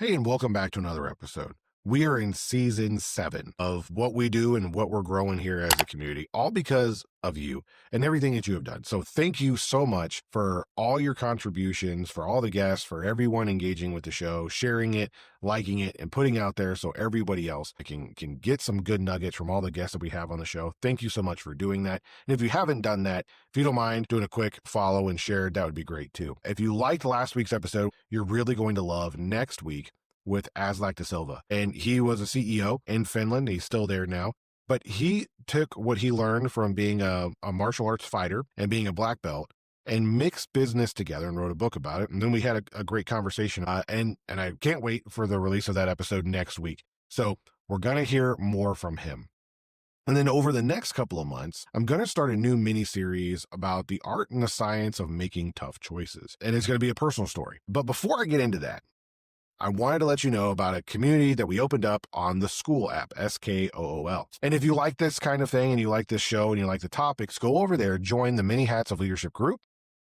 Hey, and welcome back to another episode. We are in season 7 of what we do and what we're growing here as a community, all because of you and everything that you have done. So, thank you so much for all your contributions, for all the guests, for everyone engaging with the show, sharing it, liking it, and putting out there so everybody else can get some good nuggets from all the guests that we have on the show. Thank you so much for doing that. And if you haven't done that, if you don't mind doing a quick follow and share, that would be great too. If you liked last week's episode, you're really going to love next week with Aslak de Silva. And he was a CEO in Finland. He's still there now. But he took what he learned from being a martial arts fighter and being a black belt and mixed business together and wrote a book about it. And then we had a great conversation. And I can't wait for the release of that episode next week. So we're going to hear more from him. And then over the next couple of months, I'm going to start a new mini series about the art and the science of making tough choices. And it's going to be a personal story. But before I get into that, I wanted to let you know about a community that we opened up on the School app, SKOOL. And if you like this kind of thing and you like this show and you like the topics, go over there, join the Many Hats of Leadership group,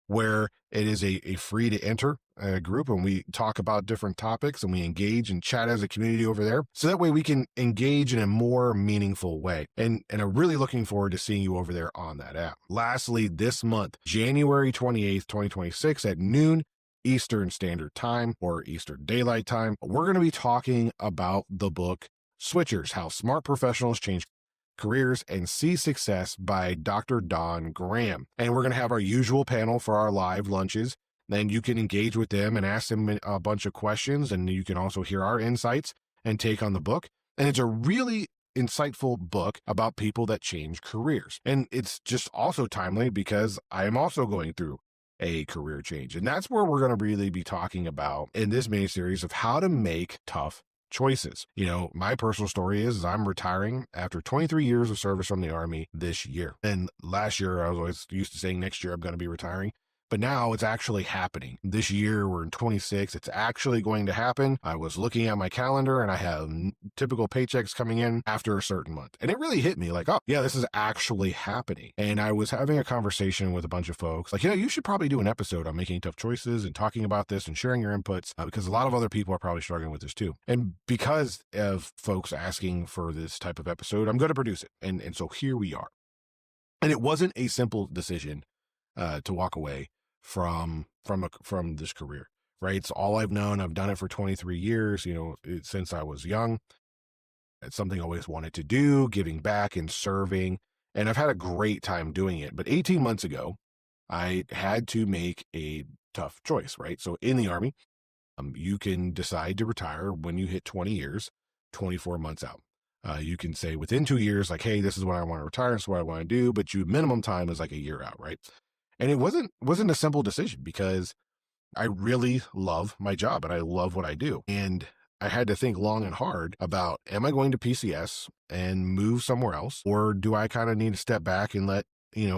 where it is a free to enter group, and we talk about different topics and we engage and chat as a community over there. So that way we can engage in a more meaningful way. And I'm really looking forward to seeing you over there on that app. Lastly, this month, January 28th, 2026 at noon, Eastern Standard Time or Eastern Daylight Time, we're going to be talking about the book Switchers, How Smart Professionals Change Careers and See Success by Dr. Don Graham. And we're going to have our usual panel for our live lunches. Then you can engage with them and ask them a bunch of questions, and you can also hear our insights and take on the book. And it's a really insightful book about people that change careers. And it's just also timely because I am also going through a career change. And that's where we're going to really be talking about in this mini series of how to make tough choices. You know, my personal story is I'm retiring after 23 years of service from the Army this year. And last year, I was always used to saying next year I'm going to be retiring. But now it's actually happening. This year, we're in 26. It's actually going to happen. I was looking at my calendar and I have typical paychecks coming in after a certain month. And it really hit me like, oh, yeah, this is actually happening. And I was having a conversation with a bunch of folks like, you should probably do an episode on making tough choices and talking about this and sharing your inputs because a lot of other people are probably struggling with this too. And because of folks asking for this type of episode, I'm going to produce it. And so here we are. And it wasn't a simple decision to walk away from this career, right? It's all I've known. I've done it for 23 years, since I was young. It's something I always wanted to do, giving back and serving. And I've had a great time doing it. But 18 months ago, I had to make a tough choice, right? So in the Army, you can decide to retire when you hit 20 years, 24 months out. You can say within 2 years, like, hey, this is when I want to retire. This is what I want to do. But your minimum time is like a year out, right? And it wasn't a simple decision because I really love my job and I love what I do. And I had to think long and hard about, am I going to PCS and move somewhere else? Or do I kind of need to step back and let,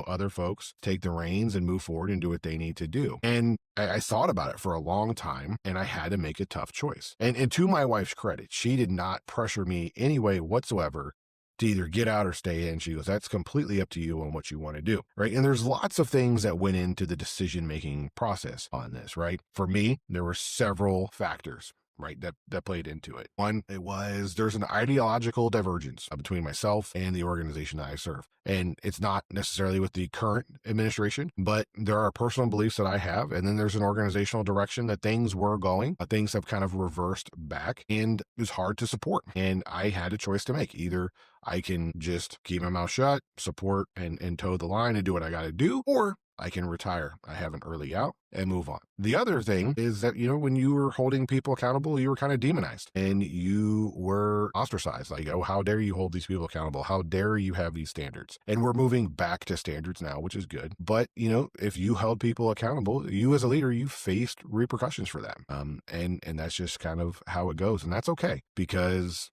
other folks take the reins and move forward and do what they need to do? And I thought about it for a long time and I had to make a tough choice. And to my wife's credit, she did not pressure me any way whatsoever to either get out or stay in. She goes, that's completely up to you on what you want to do, right? And there's lots of things that went into the decision-making process on this, right? For me, there were several factors, right, that played into it. One, there's an ideological divergence between myself and the organization that I serve. And it's not necessarily with the current administration, but there are personal beliefs that I have. And then there's an organizational direction that things were going. Things have kind of reversed back and it was hard to support. And I had a choice to make. Either I can just keep my mouth shut, support and toe the line and do what I got to do, or I can retire. I have an early out and move on. The other thing is that, when you were holding people accountable, you were kind of demonized and you were ostracized. Like, oh, how dare you hold these people accountable? How dare you have these standards? And we're moving back to standards now, which is good. But, if you held people accountable, you as a leader, you faced repercussions for that. And that's just kind of how it goes. And that's okay because,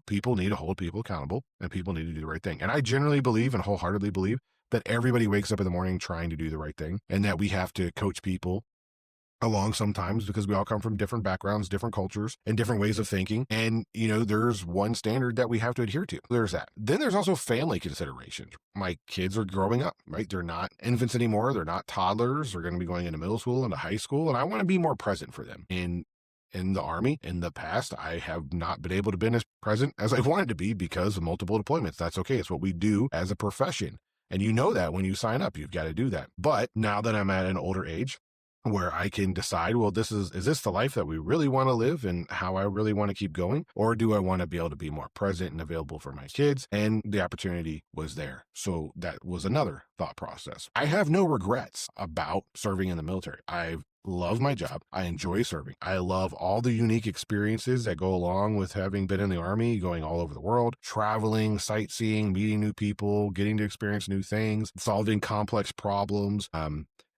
people need to hold people accountable and people need to do the right thing. And I generally believe and wholeheartedly believe that everybody wakes up in the morning trying to do the right thing and that we have to coach people along sometimes because we all come from different backgrounds, different cultures, and different ways of thinking. And, there's one standard that we have to adhere to. There's that. Then there's also family considerations. My kids are growing up, right? They're not infants anymore. They're not toddlers. They're going to be going into middle school, into high school. And I want to be more present for them. And in the Army in the past, I have not been able to be as present as I wanted to be because of multiple deployments. That's okay. It's what we do as a profession. And you know that when you sign up, you've got to do that. But now that I'm at an older age, where I can decide, well, is this the life that we really want to live and how I really want to keep going? Or do I want to be able to be more present and available for my kids? And the opportunity was there. So that was another thought process. I have no regrets about serving in the military. I love my job. I enjoy serving. I love all the unique experiences that go along with having been in the Army, going all over the world, traveling, sightseeing, meeting new people, getting to experience new things, solving complex problems,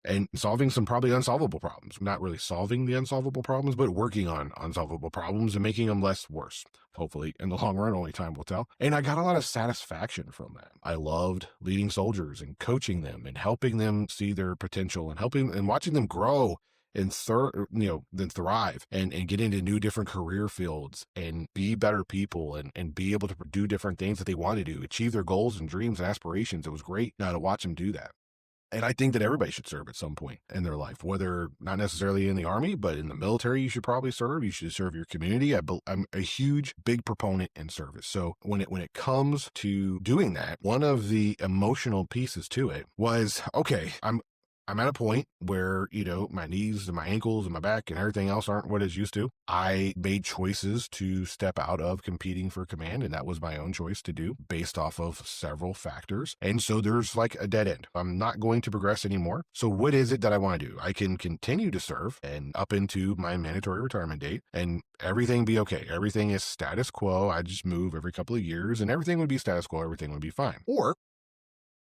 and solving some probably unsolvable problems. Not really solving the unsolvable problems, but working on unsolvable problems and making them less worse. Hopefully, in the long run, only time will tell. And I got a lot of satisfaction from that. I loved leading soldiers and coaching them and helping them see their potential and helping and watching them grow and then thrive and get into new different career fields and be better people and be able to do different things that they want to do, achieve their goals and dreams and aspirations. It was great now to watch them do that. And I think that everybody should serve at some point in their life, whether not necessarily in the Army, but in the military, you should probably serve. You should serve your community. I'm a huge, big proponent in service. So when it comes to doing that, one of the emotional pieces to it was, okay, I'm at a point where, my knees and my ankles and my back and everything else aren't what it's used to. I made choices to step out of competing for command, and that was my own choice to do based off of several factors. And so there's like a dead end. I'm not going to progress anymore. So what is it that I want to do? I can continue to serve and up into my mandatory retirement date and everything be okay. Everything is status quo. I just move every couple of years and everything would be status quo. Everything would be fine. Or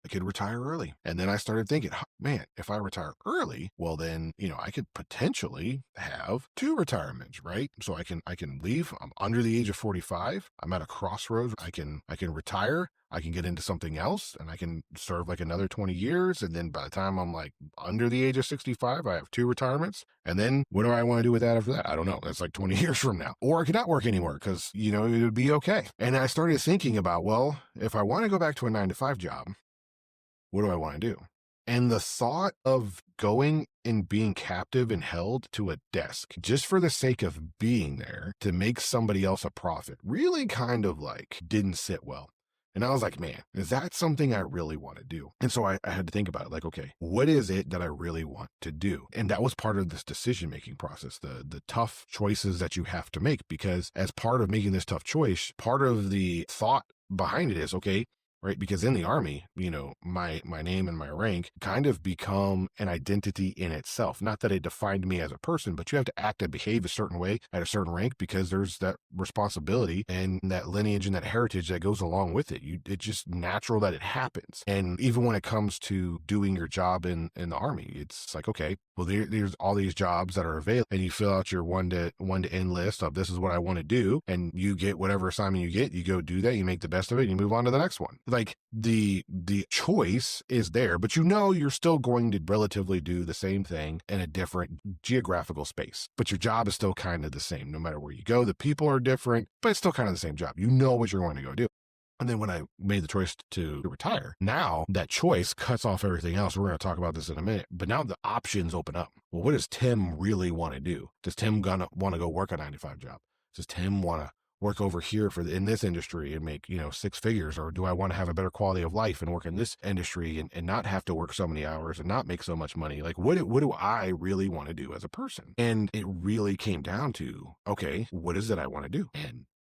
I could retire early. And then I started thinking, man, if I retire early, well then, I could potentially have 2 retirements, right? So I can leave. I'm under the age of 45. I'm at a crossroads. I can retire. I can get into something else and I can serve like another 20 years. And then by the time I'm like under the age of 65, I have 2 retirements. And then what do I want to do with that after that? I don't know. That's like 20 years from now. Or I could not work anymore because, it would be okay. And I started thinking about, well, if I want to go back to a 9-to-5 job, what do I want to do? And the thought of going and being captive and held to a desk just for the sake of being there to make somebody else a profit really kind of like didn't sit well. And I was like, man, is that something I really want to do? And so I had to think about it like, okay, what is it that I really want to do? And that was part of this decision-making process, the tough choices that you have to make, because as part of making this tough choice, part of the thought behind it is, okay, right? Because in the Army, my name and my rank kind of become an identity in itself. Not that it defined me as a person, but you have to act and behave a certain way at a certain rank because there's that responsibility and that lineage and that heritage that goes along with it. It's just natural that it happens. And even when it comes to doing your job in the Army, it's like, okay, well, there's all these jobs that are available and you fill out your one to end list of this is what I want to do. And you get whatever assignment you get, you go do that, you make the best of it, and you move on to the next one. Like the choice is there, but you're still going to relatively do the same thing in a different geographical space. But your job is still kind of the same. No matter where you go, the people are different, but it's still kind of the same job. You know what you're going to go do. And then when I made the choice to retire, now that choice cuts off everything else. We're going to talk about this in a minute, but now the options open up. Well, what does Tim really want to do? Does Tim want to go work a 9-to-5 job? Does Tim want to work over here in this industry and make, 6 figures? Or do I want to have a better quality of life and work in this industry and not have to work so many hours and not make so much money? Like, what do I really want to do as a person? And it really came down to, okay, what is it I want to do?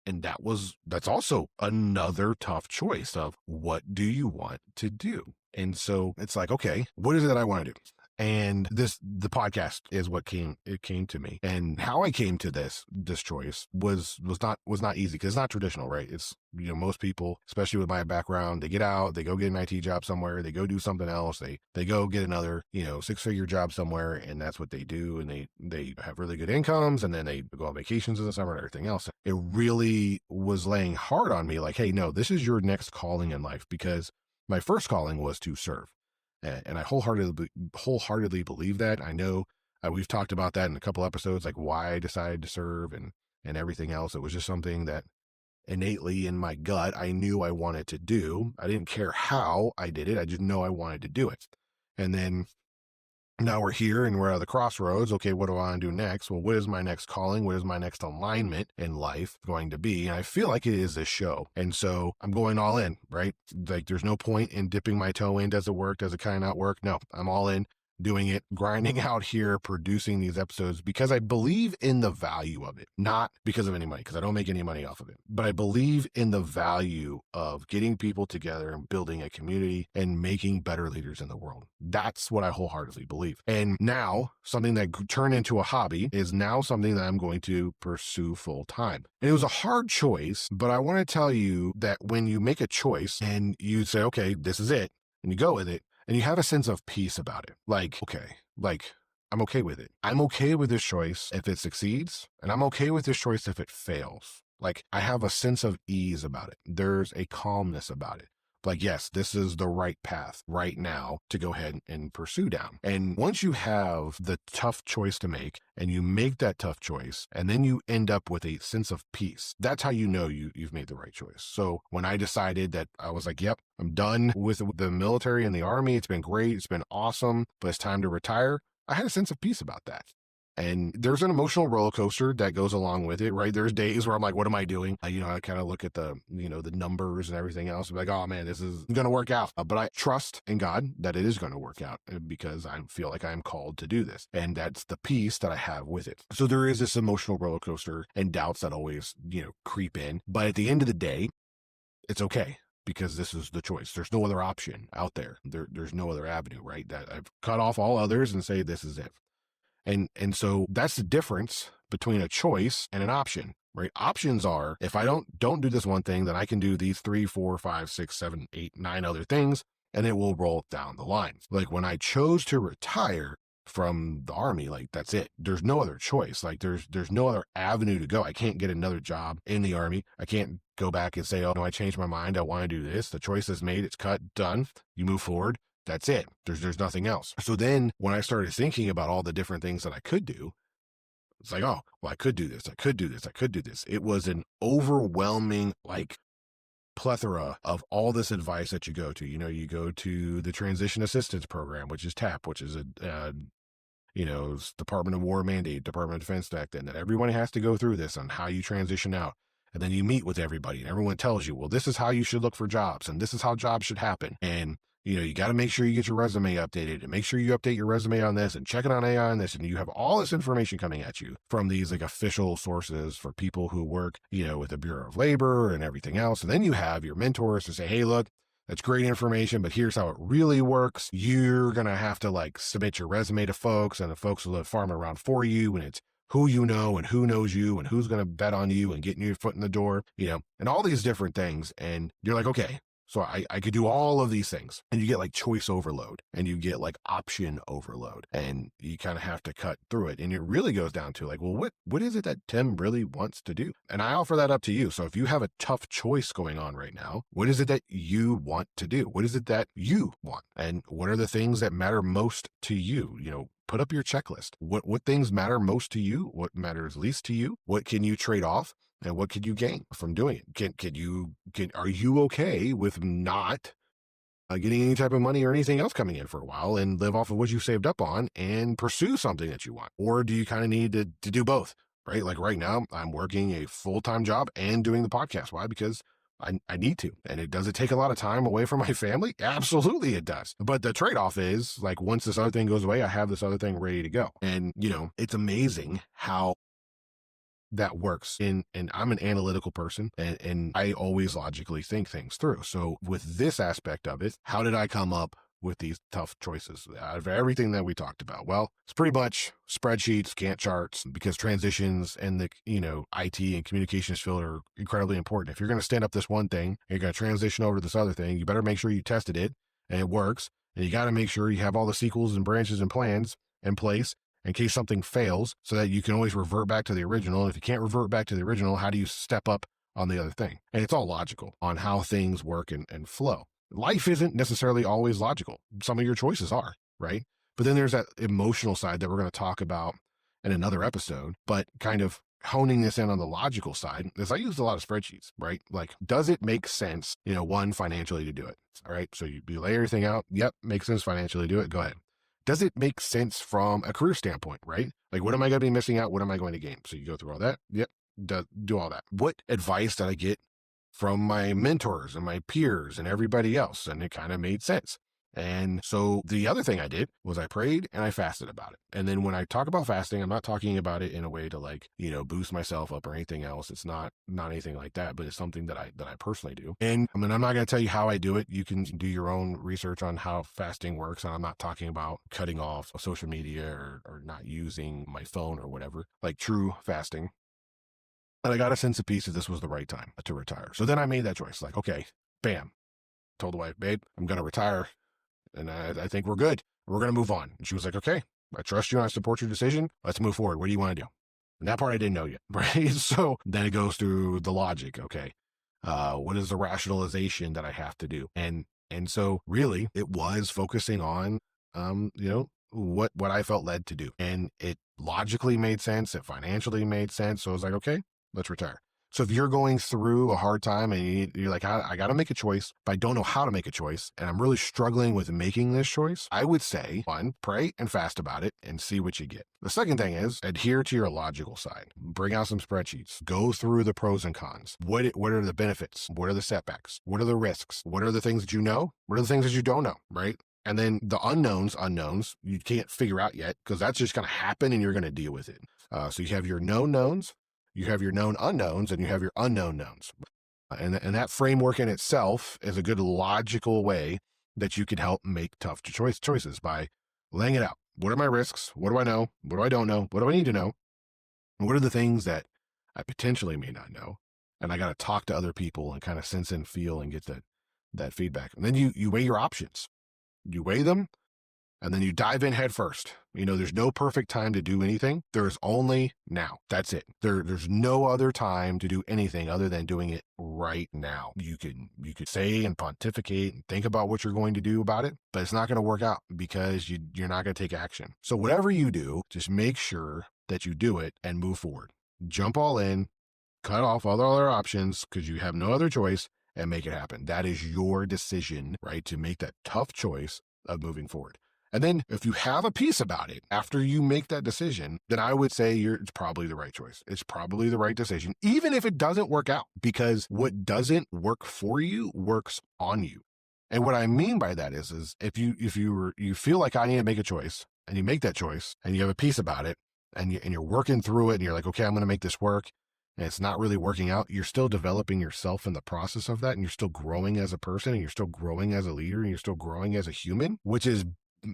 And that's also another tough choice of what do you want to do? And so it's like, okay, what is it I want to do? And the podcast is what came to me. And how I came to this choice was not easy because it's not traditional, right? It's, most people, especially with my background, they get out, they go get an IT job somewhere, they go do something else, they go get another, 6-figure job somewhere, and that's what they do. And they have really good incomes, and then they go on vacations in the summer and everything else. It really was laying hard on me like, hey, no, this is your next calling in life, because my first calling was to serve. And I wholeheartedly believe that. I know we've talked about that in a couple episodes, like why I decided to serve and everything else. It was just something that innately in my gut, I knew I wanted to do. I didn't care how I did it. I just know I wanted to do it. And then, Now we're here and we're at the crossroads. Okay, what do I want to do next? Well, what is my next calling? What is my next alignment in life going to be? And I feel like it is this show. And so I'm going all in, right? Like there's no point in dipping my toe in. Does it work? Does it kind of not work? No, I'm all in, doing it, grinding out here, producing these episodes because I believe in the value of it, not because of any money, because I don't make any money off of it, but I believe in the value of getting people together and building a community and making better leaders in the world. That's what I wholeheartedly believe. And now something that turned into a hobby is now something that I'm going to pursue full time. And it was a hard choice, but I want to tell you that when you make a choice and you say, okay, this is it, and you go with it, and you have a sense of peace about it. Like, okay, like I'm okay with it. I'm okay with this choice if it succeeds, and I'm okay with this choice if it fails. Like I have a sense of ease about it. There's a calmness about it. Like, yes, this is the right path right now to go ahead and pursue down. And once you have the tough choice to make and you make that tough choice and then you end up with a sense of peace, that's how you know you've made the right choice. So when I decided that I was like, yep, I'm done with the military and the army. It's been great. It's been awesome, but it's time to retire. I had a sense of peace about that. And there's an emotional roller coaster that goes along with it, right? There's days where I'm like, what am I doing? I kind of look at the numbers and everything else and be like, oh man, this is going to work out. But I trust in God that it is going to work out because I feel like I'm called to do this. And that's the peace that I have with it. So there is this emotional roller coaster and doubts that always, creep in. But at the end of the day, it's okay. Because this is the choice. There's no other option out there. There's no other avenue, right? That I've cut off all others and say, this is it. And so that's the difference between a choice and an option, right? Options are, if I don't do this one thing, then I can do these 3, 4, 5, 6, 7, 8, 9 other things, and it will roll down the line. Like when I chose to retire from the army, like that's it. There's no other choice. Like there's no other avenue to go. I can't get another job in the army. I can't go back and say, oh no, I changed my mind. I want to do this. The choice is made. It's cut, done. You move forward. That's it. There's nothing else. So then when I started thinking about all the different things that I could do, it's like, oh, well, I could do this. I could do this. I could do this. It was an overwhelming, plethora of all this advice that you go to. You go to the Transition Assistance Program, which is TAP, which is Department of War mandate, Department of Defense Act, and that everyone has to go through this on how you transition out. And then you meet with everybody and everyone tells you, well, this is how you should look for jobs and this is how jobs should happen. And you got to make sure you get your resume updated and make sure you update your resume on this and check it on AI on this. And you have all this information coming at you from these official sources for people who work, with the Bureau of Labor and everything else. And then you have your mentors to say, hey, look, that's great information, but here's how it really works. You're going to have to submit your resume to folks and the folks will farm it around for you. And it's who you know and who knows you and who's going to bet on you and getting your foot in the door, and all these different things. And you're like, okay, so I could do all of these things, and you get choice overload and you get option overload, and you kind of have to cut through it. And it really goes down to well, what is it that Tim really wants to do? And I offer that up to you. So if you have a tough choice going on right now, what is it that you want to do? What is it that you want? And what are the things that matter most to you? Put up your checklist. What things matter most to you? What matters least to you? What can you trade off? And what could you gain from doing it? Are you okay with not getting any type of money or anything else coming in for a while and live off of what you saved up on and pursue something that you want? Or do you kind of need to do both, right? Like right now, I'm working a full-time job and doing the podcast. Why? Because I need to. And does it take a lot of time away from my family? Absolutely it does. But the trade-off is once this other thing goes away, I have this other thing ready to go. And, it's amazing how that works. And I'm an analytical person and I always logically think things through. So with this aspect of it, how did I come up with these tough choices out of everything that we talked about? Well, it's pretty much spreadsheets, Gantt charts, because transitions and the, IT and communications field are incredibly important. If you're going to stand up this one thing, and you're going to transition over to this other thing, you better make sure you tested it and it works. And you got to make sure you have all the sequels and branches and plans in place in case something fails so that you can always revert back to the original. And if you can't revert back to the original, how do you step up on the other thing? And it's all logical on how things work and flow. Life isn't necessarily always logical. Some of your choices are, right? But then there's that emotional side that we're going to talk about in another episode, but kind of honing this in on the logical side is I use a lot of spreadsheets, right? Does it make sense, one, financially to do it? All right. So you lay everything out. Yep. Makes sense financially to do it. Go ahead. does it make sense from a career standpoint, right? Like, what am I going to be missing out? What am I going to gain? So you go through all that. Yep. Do all that. What advice did I get from my mentors and my peers and everybody else? And it kind of made sense. And so the other thing I did was I prayed and I fasted about it. And then when I talk about fasting, I'm not talking about it in a way to, like, boost myself up or anything else. It's not anything like that, but it's something that I personally do. And I mean, I'm not going to tell you how I do it. You can do your own research on how fasting works. And I'm not talking about cutting off social media or not using my phone or whatever, like true fasting. And I got a sense of peace that this was the right time to retire. So then I made that choice. Like, okay, bam, told the wife, babe, I'm going to retire. And I think we're good. We're going to move on. And she was like, okay, I trust you and I support your decision. Let's move forward. What do you want to do? And that part I didn't know yet, right? So then it goes through the logic. Okay, what is the rationalization that I have to do? And so really it was focusing on, what I felt led to do. And it logically made sense. It financially made sense. So I was like, okay, let's retire. So if you're going through a hard time and you're like, I got to make a choice, but I don't know how to make a choice, and I'm really struggling with making this choice, I would say, one, pray and fast about it and see what you get. The second thing is adhere to your logical side. Bring out some spreadsheets. Go through the pros and cons. What are the benefits? What are the setbacks? What are the risks? What are the things that you know? What are the things that you don't know, right? And then the unknowns, you can't figure out yet because that's just going to happen and you're going to deal with it. So you have your known knowns, you have your known unknowns, and you have your unknown knowns. And that framework in itself is a good logical way that you can help make tough choices by laying it out. What are my risks? What do I know? What do I don't know? What do I need to know? And what are the things that I potentially may not know? And I got to talk to other people and kind of sense and feel and get that feedback. And then you weigh your options. You weigh them, and then you dive in head first. There's no perfect time to do anything. There's only now. That's it. There's no other time to do anything other than doing it right now. You could say and pontificate and think about what you're going to do about it, but it's not going to work out because you're not going to take action. So whatever you do, just make sure that you do it and move forward. Jump all in, cut off all the other options because you have no other choice, and make it happen. That is your decision, right? To make that tough choice of moving forward. And then if you have a peace about it after you make that decision, then I would say it's probably the right choice. It's probably the right decision, even if it doesn't work out, because what doesn't work for you works on you. And what I mean by that is if you feel like I need to make a choice and you make that choice and you have a peace about it and you're working through it and you're like, okay, I'm going to make this work, and it's not really working out, you're still developing yourself in the process of that, and you're still growing as a person, and you're still growing as a leader, and you're still growing as a human, which is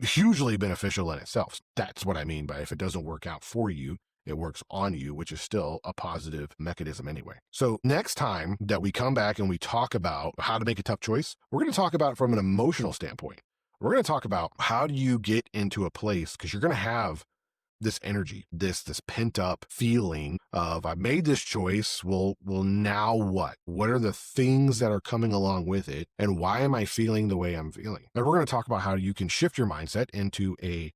hugely beneficial in itself. That's what I mean by if it doesn't work out for you, it works on you, which is still a positive mechanism anyway. So next time that we come back and we talk about how to make a tough choice, we're going to talk about it from an emotional standpoint. We're going to talk about how do you get into a place, because you're going to have this energy, this pent up feeling of I made this choice. Well, now what? What are the things that are coming along with it? And why am I feeling the way I'm feeling? And we're going to talk about how you can shift your mindset into a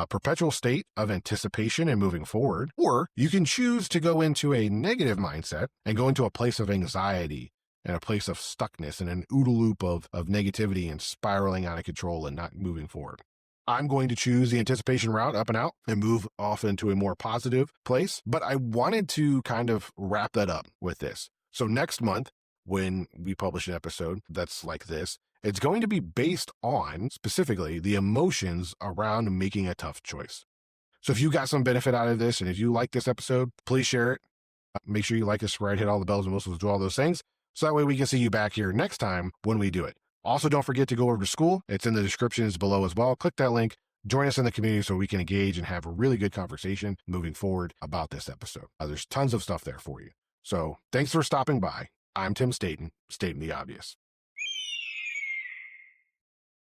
perpetual state of anticipation and moving forward, or you can choose to go into a negative mindset and go into a place of anxiety and a place of stuckness and an OODA loop of negativity and spiraling out of control and not moving forward. I'm going to choose the anticipation route up and out and move off into a more positive place. But I wanted to kind of wrap that up with this. So next month, when we publish an episode that's like this, it's going to be based on specifically the emotions around making a tough choice. So if you got some benefit out of this, and if you like this episode, please share it. Make sure you like us, right? Hit all the bells and whistles, do all those things. So that way we can see you back here next time when we do it. Also, don't forget to go over to school. It's in the descriptions below as well. Click that link. Join us in the community so we can engage and have a really good conversation moving forward about this episode. There's tons of stuff there for you. So thanks for stopping by. I'm Tim Staton, stating the obvious.